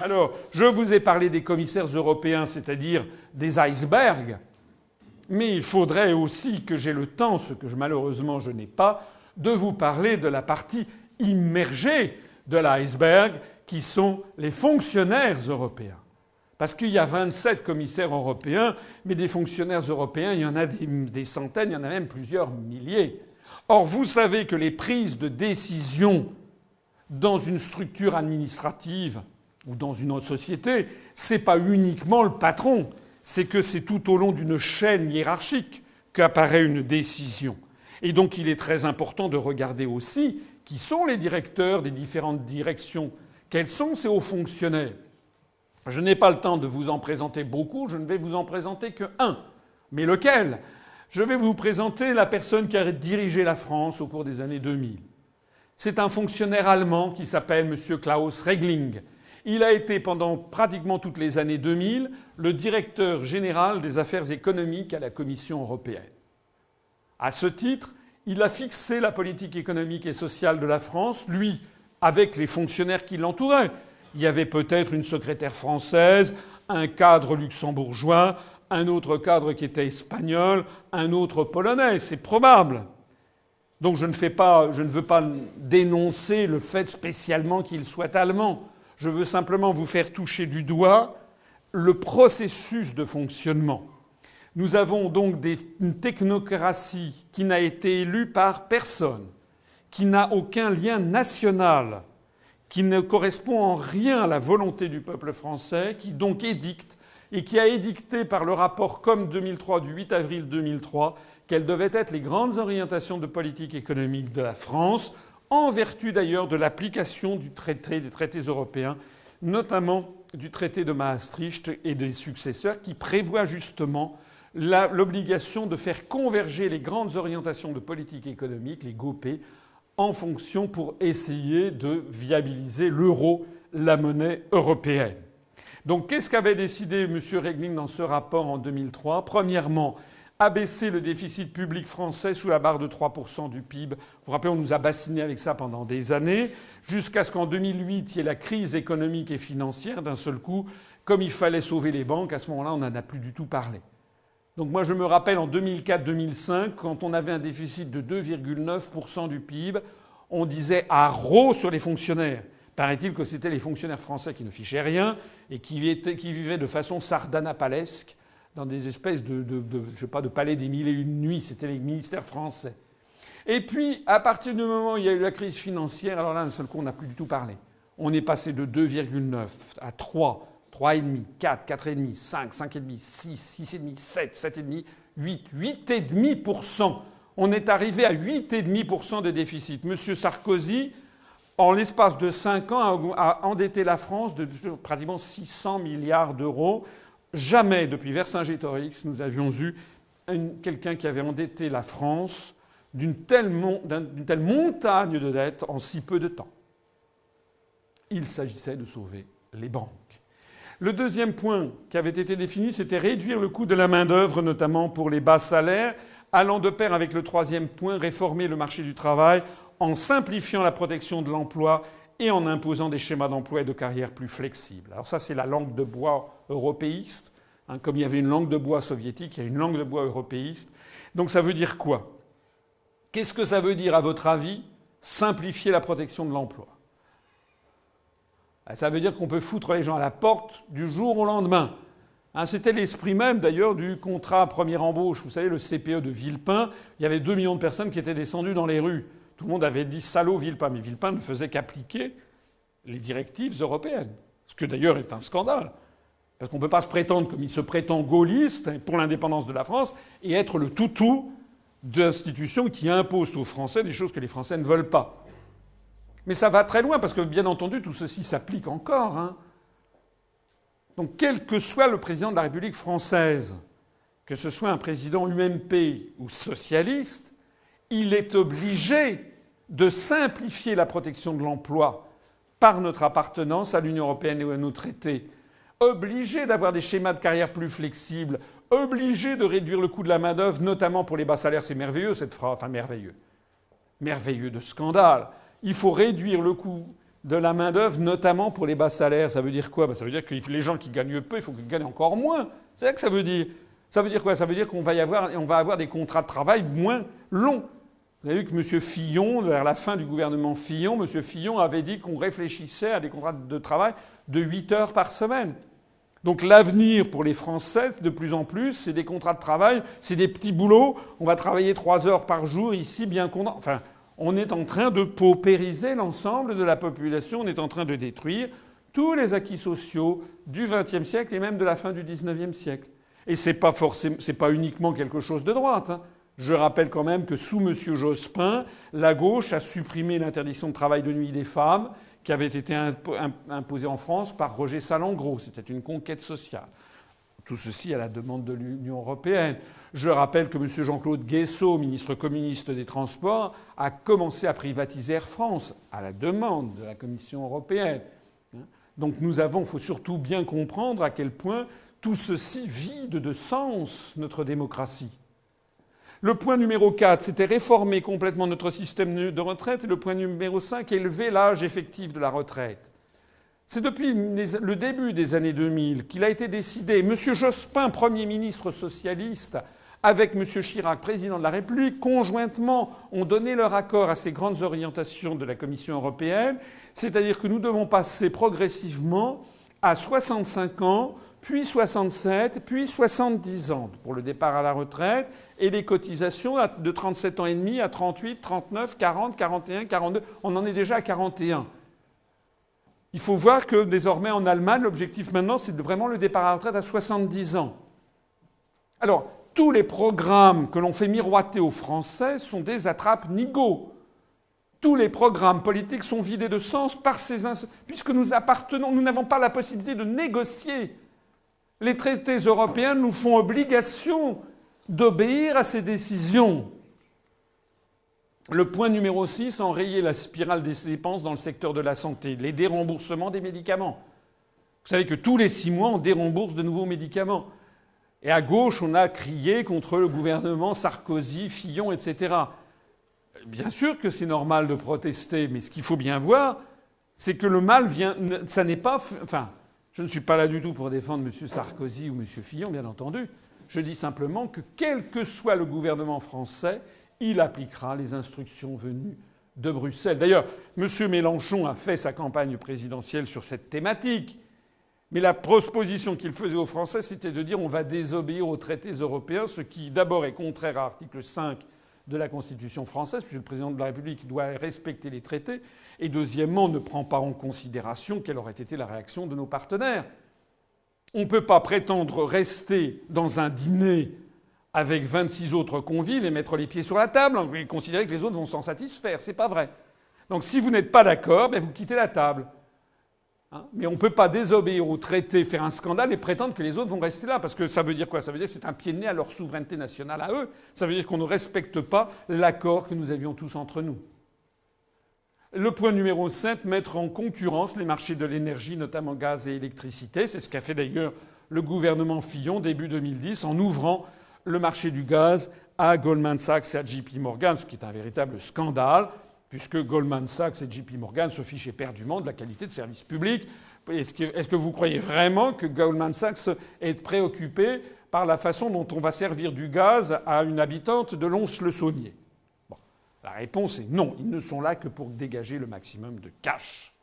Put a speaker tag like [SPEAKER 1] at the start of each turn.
[SPEAKER 1] Alors, je vous ai parlé des commissaires européens, c'est-à-dire des icebergs, mais il faudrait aussi que j'ai le temps, ce que malheureusement je n'ai pas, de vous parler de la partie immergée de l'iceberg, qui sont les fonctionnaires européens. Parce qu'il y a 27 commissaires européens, mais des fonctionnaires européens, il y en a des centaines, il y en a même plusieurs milliers. Or, vous savez que les prises de décision dans une structure administrative ou dans une autre société, c'est pas uniquement le patron, c'est que c'est tout au long d'une chaîne hiérarchique qu'apparaît une décision. Et donc il est très important de regarder aussi qui sont les directeurs des différentes directions, quels sont ces hauts fonctionnaires. Je n'ai pas le temps de vous en présenter beaucoup, je ne vais vous en présenter que un. Mais lequel ? Je vais vous présenter la personne qui a dirigé la France au cours des années 2000. C'est un fonctionnaire allemand qui s'appelle M. Klaus Regling. Il a été pendant pratiquement toutes les années 2000 le directeur général des affaires économiques à la Commission européenne. À ce titre, il a fixé la politique économique et sociale de la France, lui, avec les fonctionnaires qui l'entouraient. Il y avait peut-être une secrétaire française, un cadre luxembourgeois, un autre cadre qui était espagnol, un autre polonais. C'est probable. Donc je ne veux pas dénoncer le fait spécialement qu'il soit allemand. Je veux simplement vous faire toucher du doigt le processus de fonctionnement. Nous avons donc une technocratie qui n'a été élue par personne, qui n'a aucun lien national, qui ne correspond en rien à la volonté du peuple français, qui donc édicte, et qui a édicté par le rapport COM 2003 du 8 avril 2003 quelles devaient être les grandes orientations de politique économique de la France, en vertu d'ailleurs de l'application des traités européens, notamment du traité de Maastricht et des successeurs, qui prévoit justement l'obligation de faire converger les grandes orientations de politique économique, les GOPE, en fonction pour essayer de viabiliser l'euro, la monnaie européenne. Donc qu'est-ce qu'avait décidé M. Regling dans ce rapport en 2003 ? Premièrement, abaisser le déficit public français sous la barre de 3% du PIB. Vous vous rappelez, on nous a bassinés avec ça pendant des années, jusqu'à ce qu'en 2008, il y ait la crise économique et financière d'un seul coup. Comme il fallait sauver les banques, à ce moment-là, on n'en a plus du tout parlé. Donc moi, je me rappelle en 2004-2005, quand on avait un déficit de 2,9% du PIB, on disait « haro » sur les fonctionnaires. Paraît-il que c'était les fonctionnaires français qui ne fichaient rien et qui vivaient de façon sardanapalesque dans des espèces de palais des mille et une nuits. C'était les ministères français. Et puis, à partir du moment où il y a eu la crise financière, alors là, d'un seul coup, on n'a plus du tout parlé. On est passé de 2,9 à 3, 3,5, 4, 4,5, 5, 5,5, 6, 6,5, 7, 7,5, 8, 8,5%. On est arrivé à 8,5% de déficit. Monsieur Sarkozy, en l'espace de 5 ans, a endetté la France de pratiquement 600 milliards d'euros. Jamais, depuis Vercingétorix, nous avions eu quelqu'un qui avait endetté la France d'une telle montagne de dettes en si peu de temps. Il s'agissait de sauver les banques. Le deuxième point qui avait été défini, c'était réduire le coût de la main-d'œuvre, notamment pour les bas salaires, allant de pair avec le troisième point, réformer le marché du travail en simplifiant la protection de l'emploi et en imposant des schémas d'emploi et de carrière plus flexibles. Alors ça, c'est la langue de bois européiste. Comme il y avait une langue de bois soviétique, il y a une langue de bois européiste. Donc ça veut dire quoi ? Qu'est-ce que ça veut dire, à votre avis, simplifier la protection de l'emploi ? Ça veut dire qu'on peut foutre les gens à la porte du jour au lendemain. C'était l'esprit même, d'ailleurs, du contrat première embauche. Vous savez, le CPE de Villepin, il y avait 2 millions de personnes qui étaient descendues dans les rues. Tout le monde avait dit « salaud Villepin », mais Villepin ne faisait qu'appliquer les directives européennes. Ce que d'ailleurs est un scandale. Parce qu'on ne peut pas se prétendre, comme il se prétend gaulliste pour l'indépendance de la France, et être le toutou d'institutions qui imposent aux Français des choses que les Français ne veulent pas. Mais ça va très loin, parce que, bien entendu, tout ceci s'applique encore. Donc, quel que soit le président de la République française, que ce soit un président UMP ou socialiste, il est obligé de simplifier la protection de l'emploi par notre appartenance à l'Union européenne et à nos traités. obligé d'avoir des schémas de carrière plus flexibles, obligé de réduire le coût de la main-d'œuvre, notamment pour les bas salaires. C'est merveilleux cette phrase, enfin merveilleux. Merveilleux de scandale. Il faut réduire le coût de la main-d'œuvre, notamment pour les bas salaires. Ça veut dire quoi? Ça veut dire que les gens qui gagnent peu, il faut qu'ils gagnent encore moins. C'est ça que ça veut dire. Ça veut dire quoi? Ça veut dire qu'on va avoir des contrats de travail moins longs. Vous avez vu que M. Fillon, vers la fin du gouvernement Fillon, M. Fillon avait dit qu'on réfléchissait à des contrats de travail de 8 heures par semaine. Donc l'avenir pour les Français, de plus en plus, c'est des contrats de travail, c'est des petits boulots. On va travailler 3 heures par jour ici, bien qu'on... Enfin, on est en train de paupériser l'ensemble de la population. On est en train de détruire tous les acquis sociaux du XXe siècle et même de la fin du XIXe siècle. Et c'est pas uniquement quelque chose de droite, hein. Je rappelle quand même que sous M. Jospin, la gauche a supprimé l'interdiction de travail de nuit des femmes, qui avait été imposée en France par Roger Salengro. C'était une conquête sociale. Tout ceci à la demande de l'Union européenne. Je rappelle que M. Jean-Claude Guessot, ministre communiste des Transports, a commencé à privatiser Air France, à la demande de la Commission européenne. Donc faut surtout bien comprendre à quel point tout ceci vide de sens notre démocratie. Le point numéro 4, c'était réformer complètement notre système de retraite. Et le point numéro 5, élever l'âge effectif de la retraite. C'est depuis le début des années 2000 qu'il a été décidé. M. Jospin, Premier ministre socialiste, avec M. Chirac, président de la République, conjointement ont donné leur accord à ces grandes orientations de la Commission européenne. C'est-à-dire que nous devons passer progressivement à 65 ans, puis 67, puis 70 ans pour le départ à la retraite, et les cotisations de 37 ans et demi à 38, 39, 40, 41, 42. On en est déjà à 41. Il faut voir que désormais en Allemagne, l'objectif maintenant, c'est vraiment le départ à la retraite à 70 ans. Alors, tous les programmes que l'on fait miroiter aux Français sont des attrape-nigauds. Tous les programmes politiques sont vidés de sens par puisque nous n'avons pas la possibilité de négocier. Les traités européens nous font obligation d'obéir à ces décisions. Le point numéro 6, enrayer la spirale des dépenses dans le secteur de la santé, les déremboursements des médicaments. Vous savez que tous les 6 mois, on dérembourse de nouveaux médicaments. Et à gauche, on a crié contre le gouvernement Sarkozy, Fillon, etc. Bien sûr que c'est normal de protester, mais ce qu'il faut bien voir, c'est que le mal vient... Ça n'est pas... Enfin, je ne suis pas là du tout pour défendre M. Sarkozy ou M. Fillon, bien entendu. Je dis simplement que quel que soit le gouvernement français, il appliquera les instructions venues de Bruxelles. D'ailleurs, M. Mélenchon a fait sa campagne présidentielle sur cette thématique. Mais la proposition qu'il faisait aux Français, c'était de dire on va désobéir aux traités européens, ce qui d'abord est contraire à l'article 5 de la Constitution française, puisque le président de la République doit respecter les traités, et deuxièmement, ne prend pas en considération quelle aurait été la réaction de nos partenaires. On ne peut pas prétendre rester dans un dîner avec 26 autres convives et mettre les pieds sur la table et considérer que les autres vont s'en satisfaire. C'est pas vrai. Donc si vous n'êtes pas d'accord, vous quittez la table. Mais on ne peut pas désobéir au traité, faire un scandale et prétendre que les autres vont rester là. Parce que ça veut dire quoi? Ça veut dire que c'est un pied de nez à leur souveraineté nationale à eux. Ça veut dire qu'on ne respecte pas l'accord que nous avions tous entre nous. Le point numéro 7, mettre en concurrence les marchés de l'énergie, notamment gaz et électricité. C'est ce qu'a fait d'ailleurs le gouvernement Fillon début 2010 en ouvrant le marché du gaz à Goldman Sachs et à JP Morgan, ce qui est un véritable scandale, puisque Goldman Sachs et JP Morgan se fichent éperdument de la qualité de service public. Est-ce que vous croyez vraiment que Goldman Sachs est préoccupé par la façon dont on va servir du gaz à une habitante de Lons-le-Saunier? La réponse est non. Ils ne sont là que pour dégager le maximum de cash.